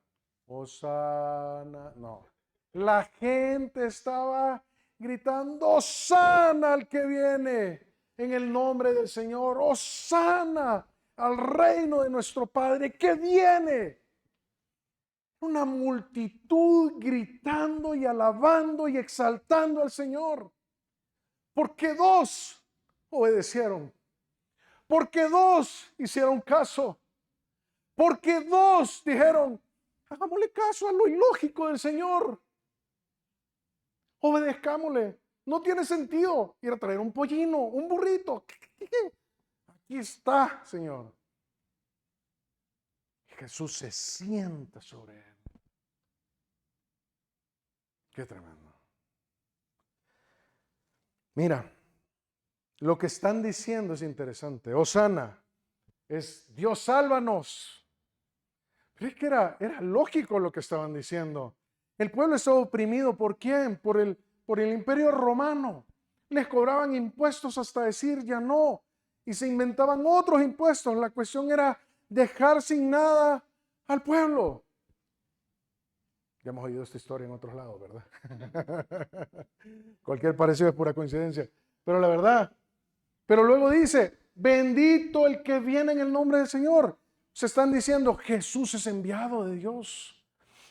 Hosana, no. La gente estaba gritando, Hosana al que viene en el nombre del Señor, Hosana al reino de nuestro Padre que viene. Una multitud gritando y alabando y exaltando al Señor. Porque dos obedecieron. Porque dos hicieron caso. Porque dos dijeron, hagámosle caso a lo ilógico del Señor. Obedezcámosle. No tiene sentido ir a traer un pollino, un burrito. Aquí está, Señor. Jesús se sienta sobre él. Qué tremendo. Mira, lo que están diciendo es interesante. Hosana es Dios, sálvanos. Pero es que era lógico lo que estaban diciendo. El pueblo estaba oprimido. ¿Por quién? Por el imperio romano. Les cobraban impuestos hasta decir ya no. Y se inventaban otros impuestos. La cuestión era dejar sin nada al pueblo. Ya hemos oído esta historia en otros lados, ¿verdad? Cualquier parecido es pura coincidencia. Pero la verdad. Pero luego dice, bendito el que viene en el nombre del Señor. Se están diciendo, Jesús es enviado de Dios.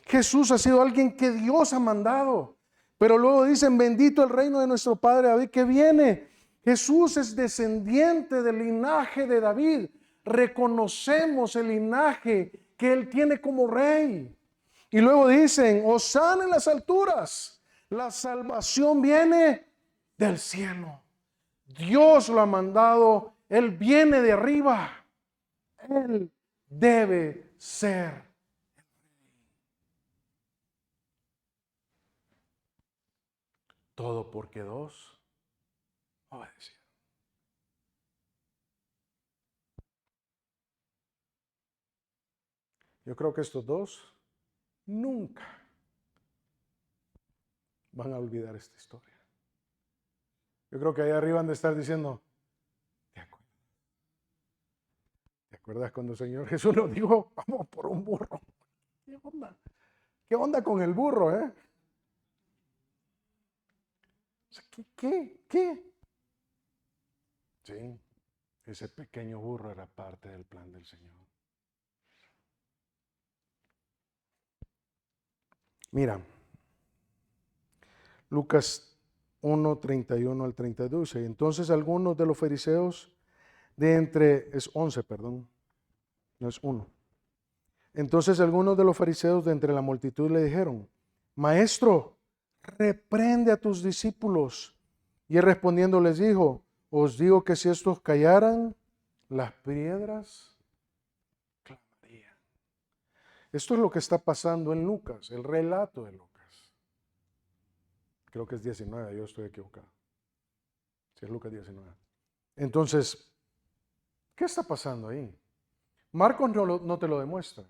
Jesús ha sido alguien que Dios ha mandado. Pero luego dicen, bendito el reino de nuestro Padre David que viene. Jesús es descendiente del linaje de David. Reconocemos el linaje que él tiene como rey. Y luego dicen, hosana en las alturas. La salvación viene del cielo. Dios lo ha mandado. Él viene de arriba. Él debe ser. Todo porque dos obedecieron. Yo creo que estos dos nunca van a olvidar esta historia. Yo creo que ahí arriba han de estar diciendo, ¿te acuerdas cuando el Señor Jesús nos dijo, vamos por un burro? ¿Qué onda? ¿Qué onda con el burro, eh? ¿Qué? Sí, ese pequeño burro era parte del plan del Señor. Mira, Lucas 1, 31 al 32. Y entonces algunos de los fariseos es 11, perdón, no es 1. Entonces algunos de los fariseos de entre la multitud le dijeron, Maestro, reprende a tus discípulos. Y él respondiendo les dijo, os digo que si estos callaran, las piedras clamarían. Esto es lo que está pasando en Lucas, el relato de Lucas. Creo que es 19, yo estoy equivocado. Sí, es Lucas 19. Entonces, ¿qué está pasando ahí? Marcos no te lo demuestra.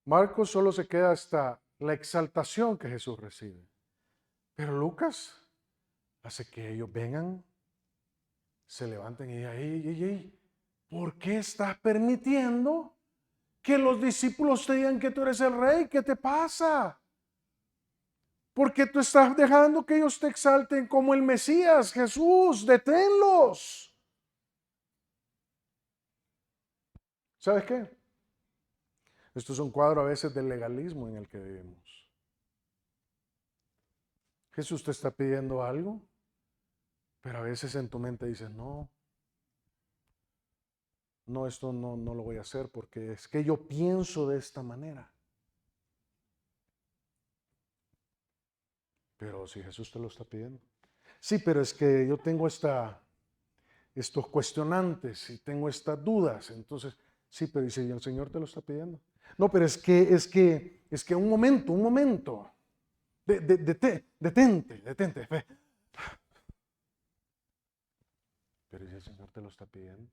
Marcos solo se queda hasta la exaltación que Jesús recibe. Pero Lucas hace que ellos vengan, se levanten y digan, ey, ¿por qué estás permitiendo que los discípulos te digan que tú eres el rey? ¿Qué te pasa? Porque tú estás dejando que ellos te exalten como el Mesías, Jesús, deténlos. ¿Sabes qué? Esto es un cuadro a veces del legalismo en el que vivimos. Jesús te está pidiendo algo, pero a veces en tu mente dices, no, esto no lo voy a hacer porque es que yo pienso de esta manera. Pero si Jesús te lo está pidiendo. Sí, pero es que yo tengo estos cuestionantes y tengo estas dudas. Entonces, sí, pero ¿y si el Señor te lo está pidiendo? No, pero es que un momento. Detente. Ve. Pero ¿y si el Señor te lo está pidiendo?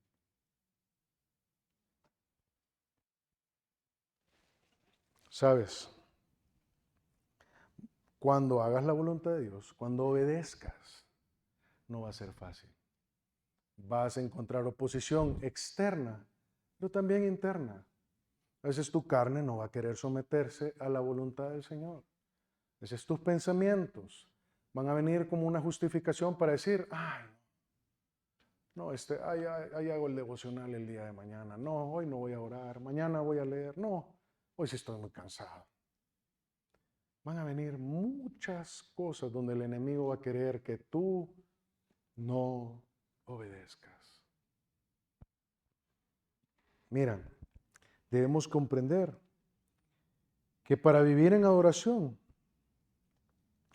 ¿Sabes? Cuando hagas la voluntad de Dios, cuando obedezcas, no va a ser fácil. Vas a encontrar oposición externa, pero también interna. A veces tu carne no va a querer someterse a la voluntad del Señor. A veces tus pensamientos van a venir como una justificación para decir, ahí hago el devocional el día de mañana. No, hoy no voy a orar, mañana voy a leer. No, hoy sí estoy muy cansado. Van a venir muchas cosas donde el enemigo va a querer que tú no obedezcas. Mira, debemos comprender que para vivir en adoración,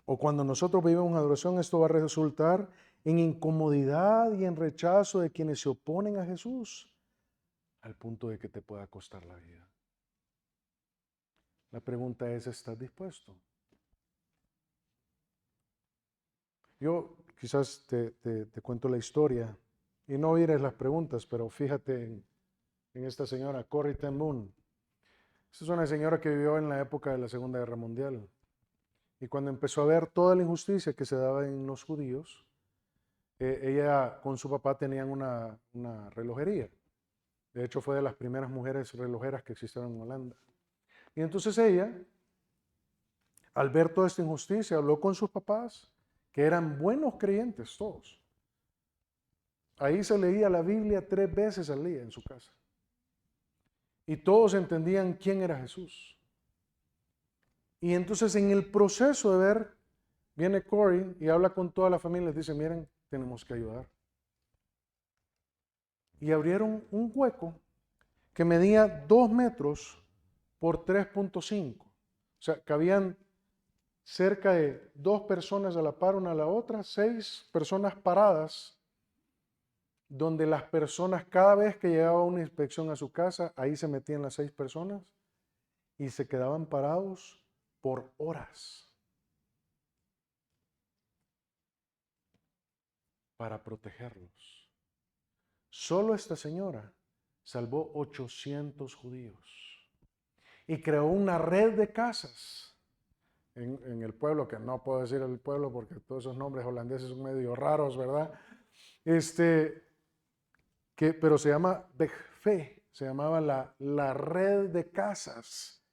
o cuando nosotros vivimos en adoración, esto va a resultar en incomodidad y en rechazo de quienes se oponen a Jesús, al punto de que te pueda costar la vida. La pregunta es, ¿estás dispuesto? Yo quizás te cuento la historia, y no oirás las preguntas, pero fíjate en esta señora, Corrie ten Boom. Esta es una señora que vivió en la época de la Segunda Guerra Mundial. Y cuando empezó a ver toda la injusticia que se daba en los judíos, ella con su papá tenían una relojería. De hecho, fue de las primeras mujeres relojeras que existieron en Holanda. Y entonces ella, al ver toda esta injusticia, habló con sus papás, que eran buenos creyentes todos. Ahí se leía la Biblia 3 veces al día en su casa. Y todos entendían quién era Jesús. Y entonces en el proceso de ver Viene Corey y habla con toda la familia y les dice, miren, tenemos que ayudar. Y abrieron un hueco que medía 2 metros por 3.5. O sea, cabían cerca de 2 personas a la par una a la otra, 6 personas paradas, donde las personas, cada vez que llegaba una inspección a su casa, ahí se metían las 6 personas y se quedaban parados por horas para protegerlos. Solo esta señora salvó 800 judíos y creó una red de casas en el pueblo, que no puedo decir el pueblo porque todos esos nombres holandeses son medio raros, ¿verdad? Pero se llama Begfe, se llamaba la red de casas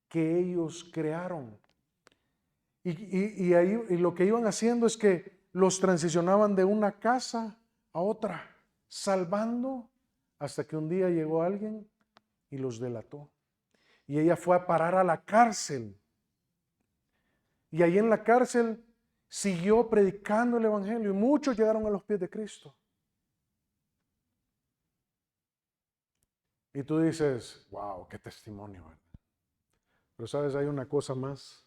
que ellos crearon. Y lo que iban haciendo es que los transicionaban de una casa a otra, salvando, hasta que un día llegó alguien y los delató. Y ella fue a parar a la cárcel. Y ahí en la cárcel siguió predicando el evangelio y muchos llegaron a los pies de Cristo. Y tú dices, wow, qué testimonio, ¿verdad? Pero sabes, hay una cosa más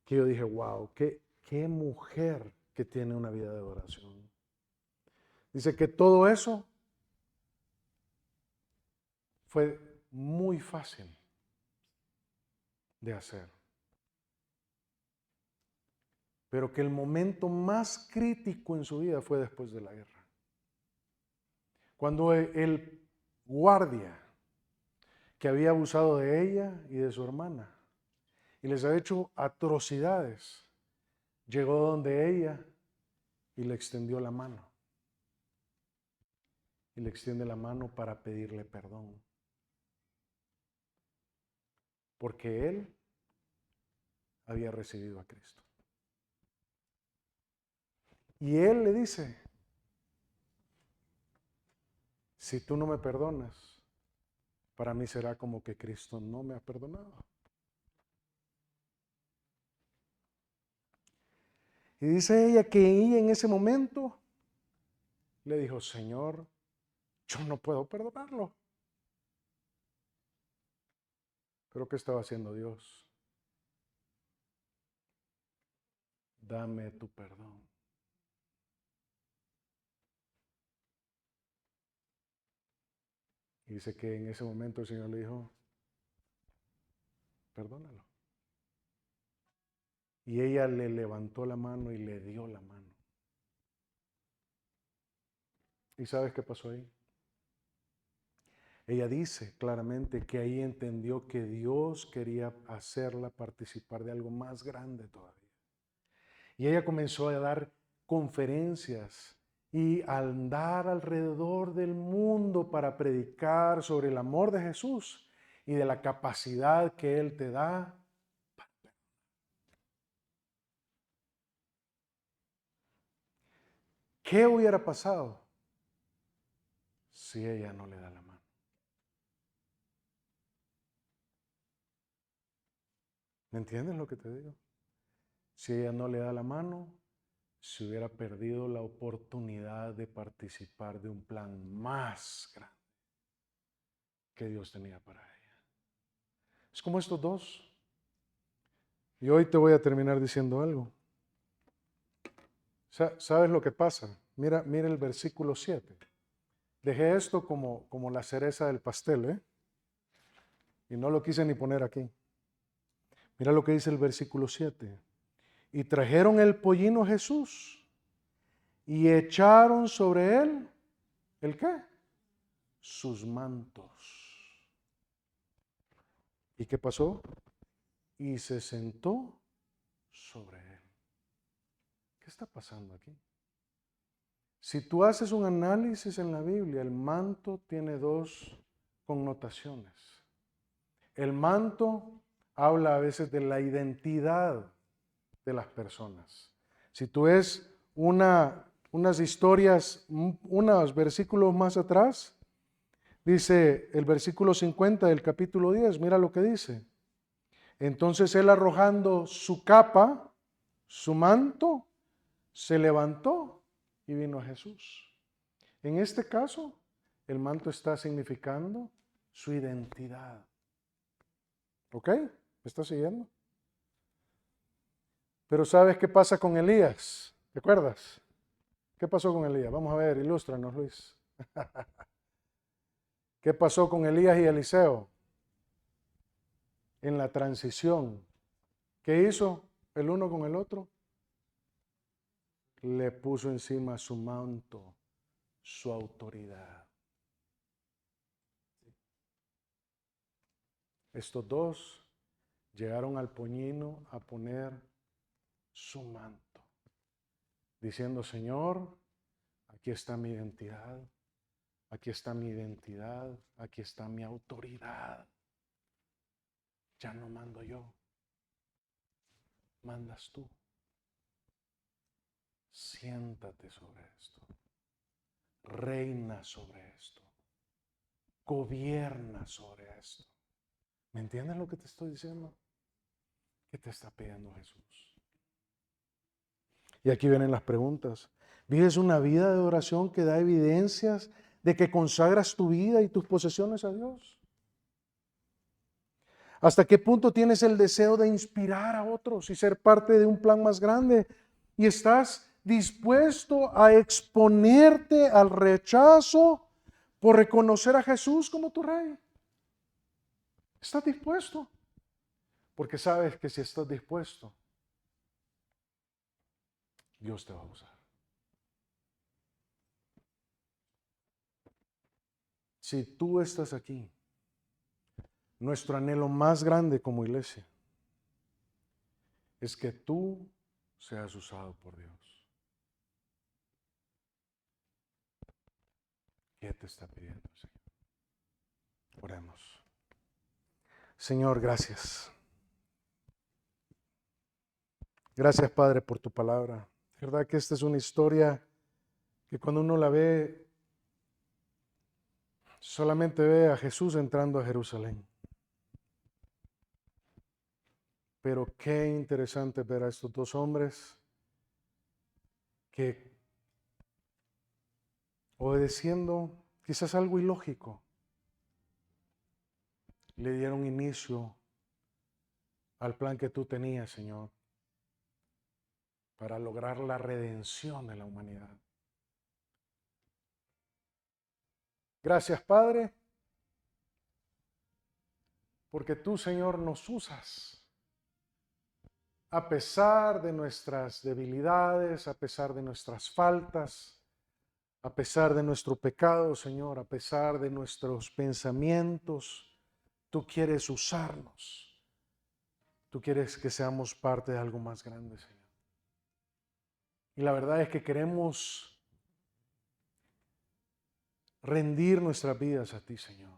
que yo dije, wow, qué mujer que tiene una vida de oración. Dice que todo eso fue muy fácil de hacer. Pero que el momento más crítico en su vida fue después de la guerra. Cuando el guardia que había abusado de ella y de su hermana y les ha hecho atrocidades, llegó donde ella y le extendió la mano. Y le extiende la mano para pedirle perdón. Porque él había recibido a Cristo. Y él le dice, si tú no me perdonas, para mí será como que Cristo no me ha perdonado. Y dice ella que ella en ese momento le dijo, Señor, yo no puedo perdonarlo. Pero ¿qué estaba haciendo Dios? Dame tu perdón. Y dice que en ese momento el Señor le dijo, perdónalo. Y ella le levantó la mano y le dio la mano. ¿Y sabes qué pasó ahí? Ella dice claramente que ahí entendió que Dios quería hacerla participar de algo más grande todavía. Y ella comenzó a dar conferencias y a andar alrededor del mundo para predicar sobre el amor de Jesús y de la capacidad que Él te da. ¿Qué hubiera pasado si ella no le da la mano? ¿Me entiendes lo que te digo? Si ella no le da la mano, se hubiera perdido la oportunidad de participar de un plan más grande que Dios tenía para ella. Es como estos dos. Y hoy te voy a terminar diciendo algo. ¿Sabes lo que pasa? Mira el versículo 7. Dejé esto como la cereza del pastel, ¿eh? Y no lo quise ni poner aquí. Mira lo que dice el versículo 7. Y trajeron el pollino a Jesús y echaron sobre él, ¿el qué? Sus mantos. ¿Y qué pasó? Y se sentó sobre él. ¿Qué está pasando aquí? Si tú haces un análisis en la Biblia, el manto tiene dos connotaciones. El manto habla a veces de la identidad de las personas. Si tú ves unas historias, unos versículos más atrás, dice el versículo 50 del capítulo 10, mira lo que dice. Entonces él arrojando su capa, su manto, se levantó y vino a Jesús. En este caso, el manto está significando su identidad. ¿Ok? ¿Me está siguiendo? Pero ¿sabes qué pasa con Elías? ¿Te acuerdas? ¿Qué pasó con Elías? Vamos a ver, ilústranos, Luis. ¿Qué pasó con Elías y Eliseo? En la transición. ¿Qué hizo el uno con el otro? Le puso encima su manto, su autoridad. Estos dos llegaron al poñino a poner su manto, diciendo, Señor, aquí está mi identidad, aquí está mi identidad, aquí está mi autoridad. Ya no mando yo, mandas tú. Siéntate sobre esto, reina sobre esto, gobierna sobre esto. ¿Me entiendes lo que te estoy diciendo? ¿Qué te está pidiendo Jesús? Y aquí vienen las preguntas. ¿Vives una vida de oración que da evidencias de que consagras tu vida y tus posesiones a Dios? ¿Hasta qué punto tienes el deseo de inspirar a otros y ser parte de un plan más grande? ¿Y estás dispuesto a exponerte al rechazo por reconocer a Jesús como tu Rey? ¿Estás dispuesto? Porque sabes que si estás dispuesto, Dios te va a usar. Si tú estás aquí, nuestro anhelo más grande como iglesia es que tú seas usado por Dios. ¿Qué te está pidiendo, Señor? Oremos. Señor, gracias. Gracias, Padre, por tu palabra. Es verdad que esta es una historia que cuando uno la ve, solamente ve a Jesús entrando a Jerusalén. Pero qué interesante ver a estos dos hombres que, obedeciendo quizás algo ilógico, le dieron inicio al plan que tú tenías, Señor, para lograr la redención de la humanidad. Gracias, Padre, porque tú, Señor, nos usas a pesar de nuestras debilidades, a pesar de nuestras faltas, a pesar de nuestro pecado, Señor, a pesar de nuestros pensamientos. Tú quieres usarnos. Tú quieres que seamos parte de algo más grande, Señor. Y la verdad es que queremos rendir nuestras vidas a ti, Señor.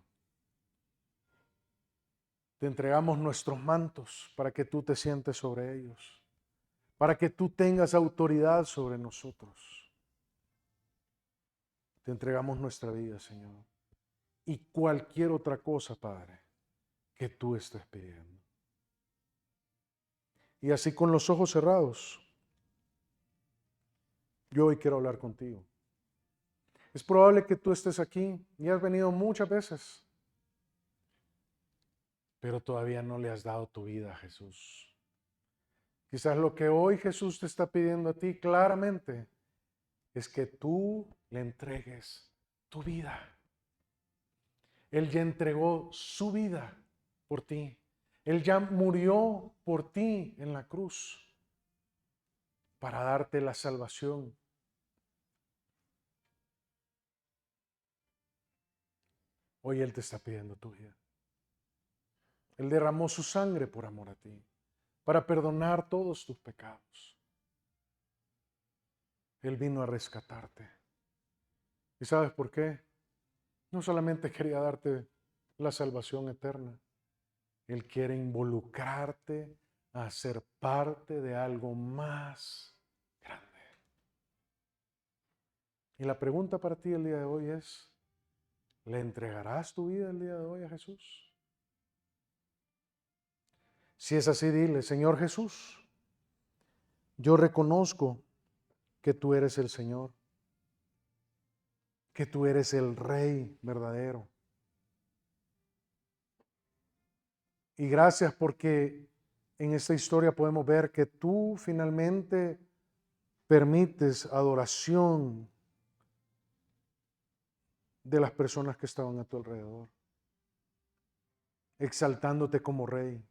Te entregamos nuestros mantos para que tú te sientes sobre ellos, para que tú tengas autoridad sobre nosotros. Te entregamos nuestra vida, Señor, y cualquier otra cosa, Padre, que tú estés pidiendo. Y así con los ojos cerrados, yo hoy quiero hablar contigo. Es probable que tú estés aquí y has venido muchas veces, pero todavía no le has dado tu vida a Jesús. Quizás lo que hoy Jesús te está pidiendo a ti claramente es que tú le entregues tu vida. Él ya entregó su vida por ti. Él ya murió por ti en la cruz para darte la salvación. Hoy Él te está pidiendo tu vida. Él derramó su sangre por amor a ti, para perdonar todos tus pecados. Él vino a rescatarte. ¿Y sabes por qué? No solamente quería darte la salvación eterna. Él quiere involucrarte a ser parte de algo más grande. Y la pregunta para ti el día de hoy es, ¿le entregarás tu vida el día de hoy a Jesús? Si es así, dile, Señor Jesús, Yo reconozco que tú eres el Señor, que tú eres el Rey verdadero. Y gracias porque en esta historia podemos ver que tú finalmente permites adoración de las personas que estaban a tu alrededor, exaltándote como Rey.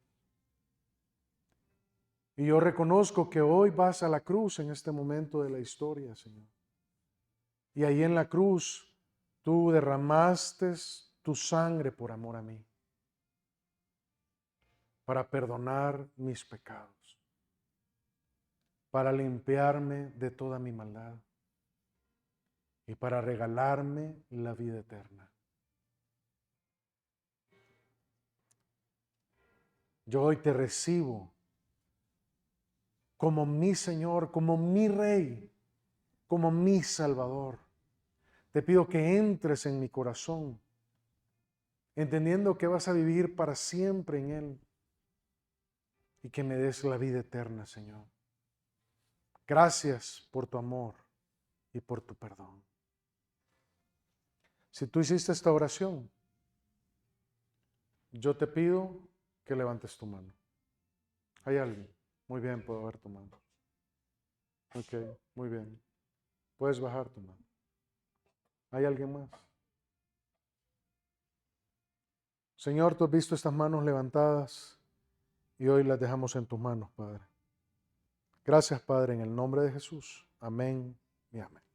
Y yo reconozco que hoy vas a la cruz en este momento de la historia, Señor. Y ahí en la cruz tú derramaste tu sangre por amor a mí, para perdonar mis pecados, para limpiarme de toda mi maldad y para regalarme la vida eterna. Yo hoy te recibo como mi Señor, como mi Rey, como mi Salvador. Te pido que entres en mi corazón, entendiendo que vas a vivir para siempre en Él y que me des la vida eterna, Señor. Gracias por tu amor y por tu perdón. Si tú hiciste esta oración, yo te pido que levantes tu mano. ¿Hay alguien? Muy bien, puedo ver tu mano. Ok, muy bien. Puedes bajar tu mano. ¿Hay alguien más? Señor, tú has visto estas manos levantadas y hoy las dejamos en tus manos, Padre. Gracias, Padre, en el nombre de Jesús. Amén y amén.